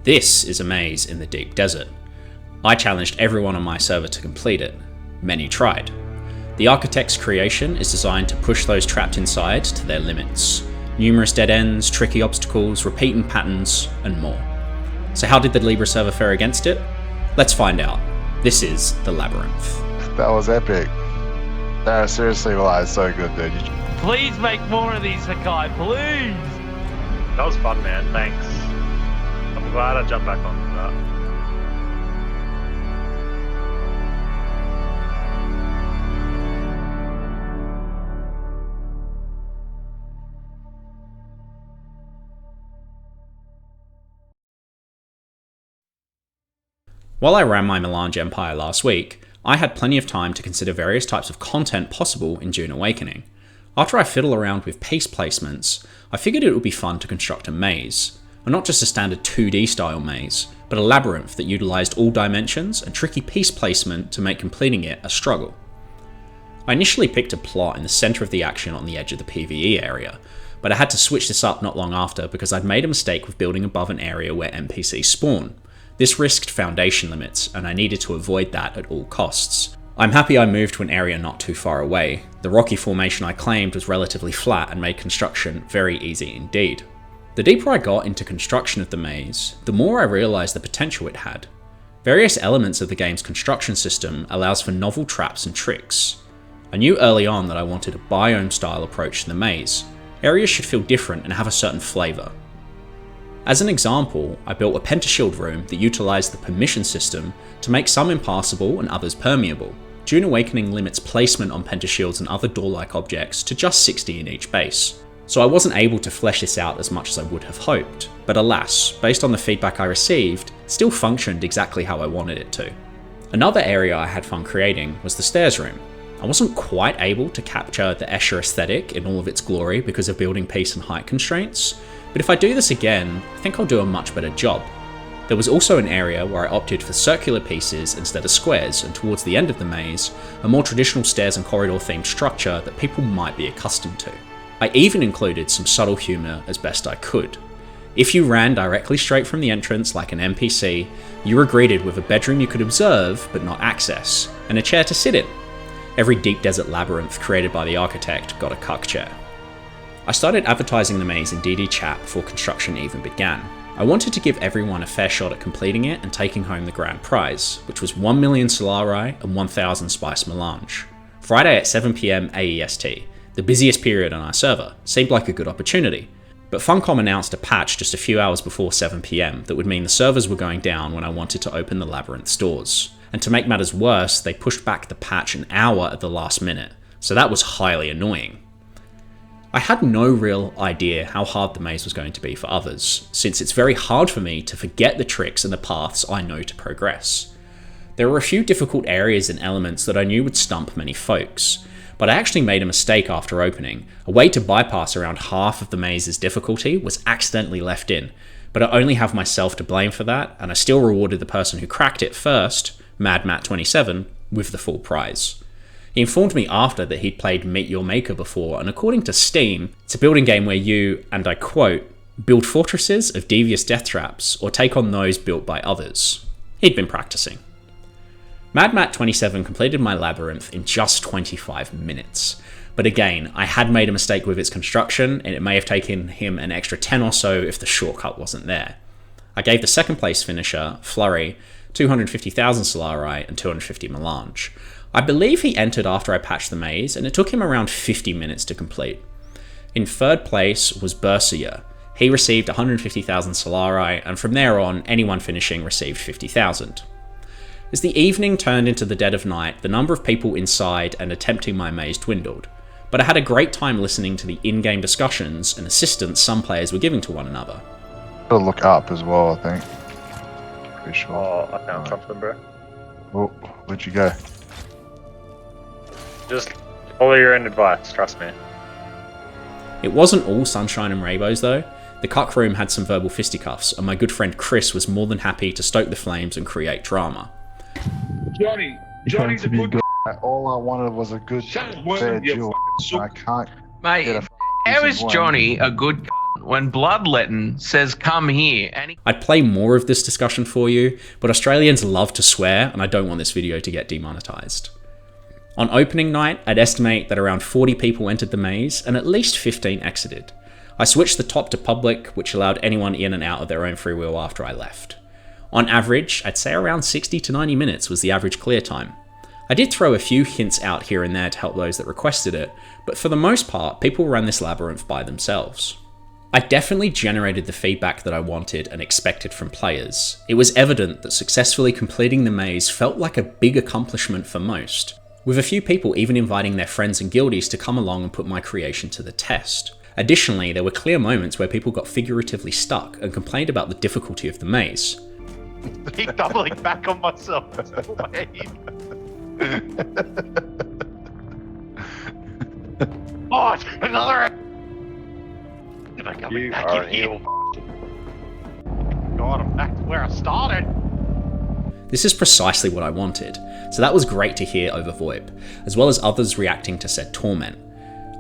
This is a maze in the deep desert. I challenged everyone on my server to complete it. Many tried. The architect's creation is designed to push those trapped inside to their limits. Numerous dead ends, tricky obstacles, repeating patterns, and more. So how did the Libra server fare against it? Let's find out. This is The Labyrinth. That was epic. No, seriously, well, it's so good, dude. Please make more of these, Hakai, please! That was fun, man. Thanks. I'm glad I jumped back on that. While I ran my Melange Empire last week, I had plenty of time to consider various types of content possible in Dune Awakening. After I fiddle around with piece placements, I figured it would be fun to construct a maze. And not just a standard 2D style maze, but a labyrinth that utilised all dimensions and tricky piece placement to make completing it a struggle. I initially picked a plot in the centre of the action on the edge of the PvE area, but I had to switch this up not long after because I'd made a mistake with building above an area where NPCs spawn. This risked foundation limits, and I needed to avoid that at all costs. I'm happy I moved to an area not too far away. The rocky formation I claimed was relatively flat and made construction very easy indeed. The deeper I got into construction of the maze, the more I realised the potential it had. Various elements of the game's construction system allows for novel traps and tricks. I knew early on that I wanted a biome-style approach to the maze. Areas should feel different and have a certain flavour. As an example, I built a pentashield room that utilised the permission system to make some impassable and others permeable. Dune Awakening limits placement on pentashields and other door-like objects to just 60 in each base, so I wasn't able to flesh this out as much as I would have hoped, but alas, based on the feedback I received, it still functioned exactly how I wanted it to. Another area I had fun creating was the stairs room. I wasn't quite able to capture the Escher aesthetic in all of its glory because of building piece and height constraints, but if I do this again, I think I'll do a much better job. There was also an area where I opted for circular pieces instead of squares, and towards the end of the maze, a more traditional stairs and corridor themed structure that people might be accustomed to. I even included some subtle humour as best I could. If you ran directly straight from the entrance like an NPC, you were greeted with a bedroom you could observe but not access, and a chair to sit in. Every deep desert labyrinth created by the architect got a cuck chair. I started advertising the maze in DD chat before construction even began. I wanted to give everyone a fair shot at completing it and taking home the grand prize, which was 1 million Solari and 1000 Spice Melange. Friday at 7 PM AEST, the busiest period on our server, seemed like a good opportunity. But Funcom announced a patch just a few hours before 7 PM that would mean the servers were going down when I wanted to open the labyrinth's doors. And to make matters worse, they pushed back the patch an hour at the last minute, so that was highly annoying. I had no real idea how hard the maze was going to be for others, since it's very hard for me to forget the tricks and the paths I know to progress. There were a few difficult areas and elements that I knew would stump many folks, but I actually made a mistake after opening. A way to bypass around half of the maze's difficulty was accidentally left in, but I only have myself to blame for that, and I still rewarded the person who cracked it first, MadMat27, with the full prize. He informed me after that he'd played Meet Your Maker before, and according to Steam, it's a building game where you, and I quote, build fortresses of devious death traps, or take on those built by others. He'd been practicing. MadMat27 completed my labyrinth in just 25 minutes. But again, I had made a mistake with its construction, and it may have taken him an extra 10 or so if the shortcut wasn't there. I gave the second place finisher, Flurry, 250,000 Solari and 250 Melange. I believe he entered after I patched the maze, and it took him around 50 minutes to complete. In third place was Bersier. He received 150,000 Solari, and from there on, anyone finishing received 50,000. As the evening turned into the dead of night, the number of people inside and attempting my maze dwindled, but I had a great time listening to the in-game discussions and assistance some players were giving to one another. Gotta look up as well, I think. Pretty sure. Oh, I found something, bro. Oh, where'd you go? Just follow your own advice, trust me. It wasn't all sunshine and rainbows though. The cuck room had some verbal fisticuffs, and my good friend Chris was more than happy to stoke the flames and create drama. Johnny's a good All I wanted was a good Shut up, fair you duel. fucking I can't get Mate, a how decent is one. Johnny a good cunt when Bloodletting says come here, and I'd play more of this discussion for you, but Australians love to swear, and I don't want this video to get demonetized. On opening night, I'd estimate that around 40 people entered the maze, and at least 15 exited. I switched the top to public, which allowed anyone in and out of their own free will after I left. On average, I'd say around 60 to 90 minutes was the average clear time. I did throw a few hints out here and there to help those that requested it, but for the most part, people ran this labyrinth by themselves. I definitely generated the feedback that I wanted and expected from players. It was evident that successfully completing the maze felt like a big accomplishment for most, with a few people even inviting their friends and guildies to come along and put my creation to the test. Additionally, there were clear moments where people got figuratively stuck and complained about the difficulty of the maze. Keep doubling back on myself. Oh, another. You are evil. God, I'm back to where I started. This is precisely what I wanted, so that was great to hear over VoIP, as well as others reacting to said torment.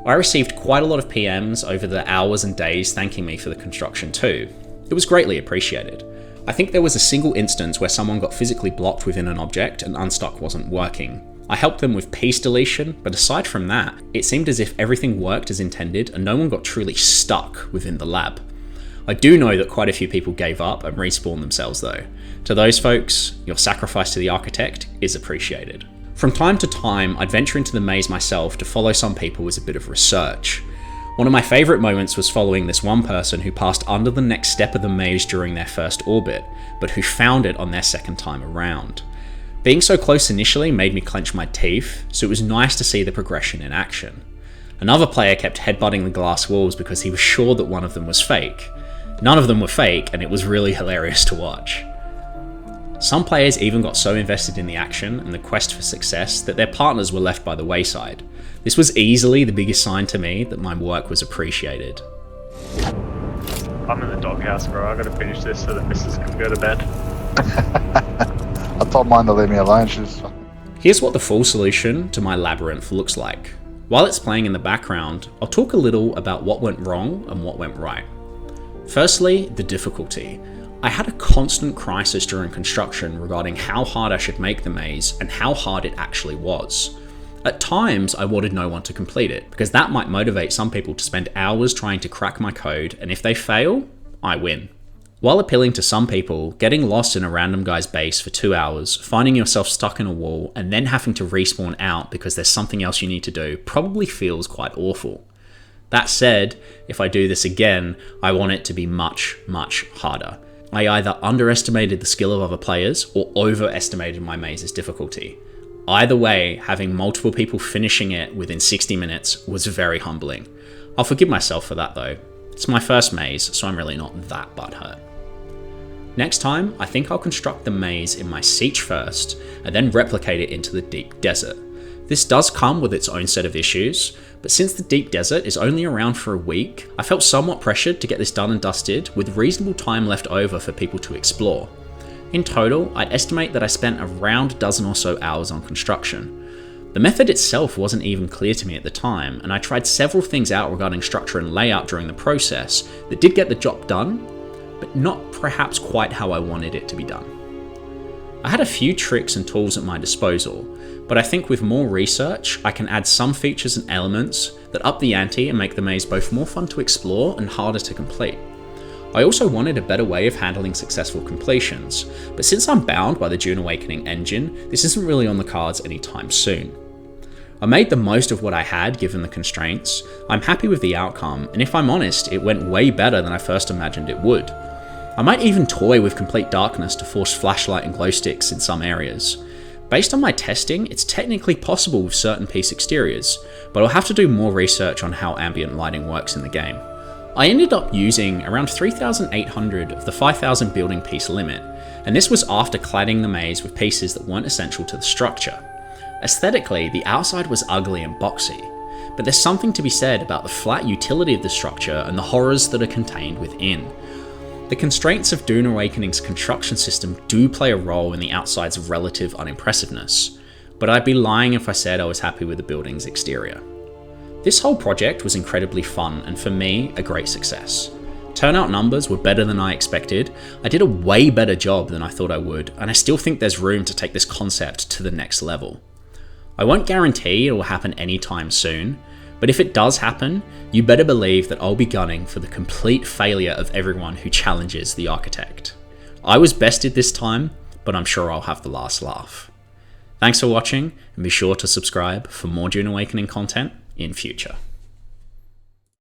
I received quite a lot of PMs over the hours and days thanking me for the construction too. It was greatly appreciated. I think there was a single instance where someone got physically blocked within an object and unstuck wasn't working. I helped them with piece deletion, but aside from that, it seemed as if everything worked as intended and no one got truly stuck within the lab. I do know that quite a few people gave up and respawned themselves though. To those folks, your sacrifice to the architect is appreciated. From time to time, I'd venture into the maze myself to follow some people as a bit of research. One of my favourite moments was following this one person who passed under the next step of the maze during their first orbit, but who found it on their second time around. Being so close initially made me clench my teeth, so it was nice to see the progression in action. Another player kept headbutting the glass walls because he was sure that one of them was fake. None of them were fake, and it was really hilarious to watch. Some players even got so invested in the action and the quest for success that their partners were left by the wayside. This was easily the biggest sign to me that my work was appreciated. I'm in the doghouse, bro. I gotta finish this so the missus can go to bed. I told mine to leave me alone. She's. Here's what the full solution to my labyrinth looks like. While it's playing in the background, I'll talk a little about what went wrong and what went right. Firstly, the difficulty. I had a constant crisis during construction regarding how hard I should make the maze and how hard it actually was. At times, I wanted no one to complete it, because that might motivate some people to spend hours trying to crack my code, and if they fail, I win. While appealing to some people, getting lost in a random guy's base for 2 hours, finding yourself stuck in a wall, and then having to respawn out because there's something else you need to do probably feels quite awful. That said, if I do this again, I want it to be much, much harder. I either underestimated the skill of other players or overestimated my maze's difficulty. Either way, having multiple people finishing it within 60 minutes was very humbling. I'll forgive myself for that though. It's my first maze, so I'm really not that butthurt. Next time, I think I'll construct the maze in my siege first, and then replicate it into the deep desert. This does come with its own set of issues, but since the deep desert is only around for a week, I felt somewhat pressured to get this done and dusted with reasonable time left over for people to explore. In total, I'd estimate that I spent around a dozen or so hours on construction. The method itself wasn't even clear to me at the time, and I tried several things out regarding structure and layout during the process that did get the job done, but not perhaps quite how I wanted it to be done. I had a few tricks and tools at my disposal, but I think with more research, I can add some features and elements that up the ante and make the maze both more fun to explore and harder to complete. I also wanted a better way of handling successful completions, but since I'm bound by the Dune Awakening engine, this isn't really on the cards anytime soon. I made the most of what I had given the constraints. I'm happy with the outcome, and if I'm honest, it went way better than I first imagined it would. I might even toy with complete darkness to force flashlight and glow sticks in some areas. Based on my testing, it's technically possible with certain piece exteriors, but I'll have to do more research on how ambient lighting works in the game. I ended up using around 3,800 of the 5,000 building piece limit, and this was after cladding the maze with pieces that weren't essential to the structure. Aesthetically, the outside was ugly and boxy, but there's something to be said about the flat utility of the structure and the horrors that are contained within. The constraints of Dune Awakening's construction system do play a role in the outside's relative unimpressiveness, but I'd be lying if I said I was happy with the building's exterior. This whole project was incredibly fun and for me, a great success. Turnout numbers were better than I expected. I did a way better job than I thought I would, and I still think there's room to take this concept to the next level. I won't guarantee it will happen anytime soon, but if it does happen, you better believe that I'll be gunning for the complete failure of everyone who challenges the architect. I was bested this time, but I'm sure I'll have the last laugh. Thanks for watching, and be sure to subscribe for more Dune Awakening content in future.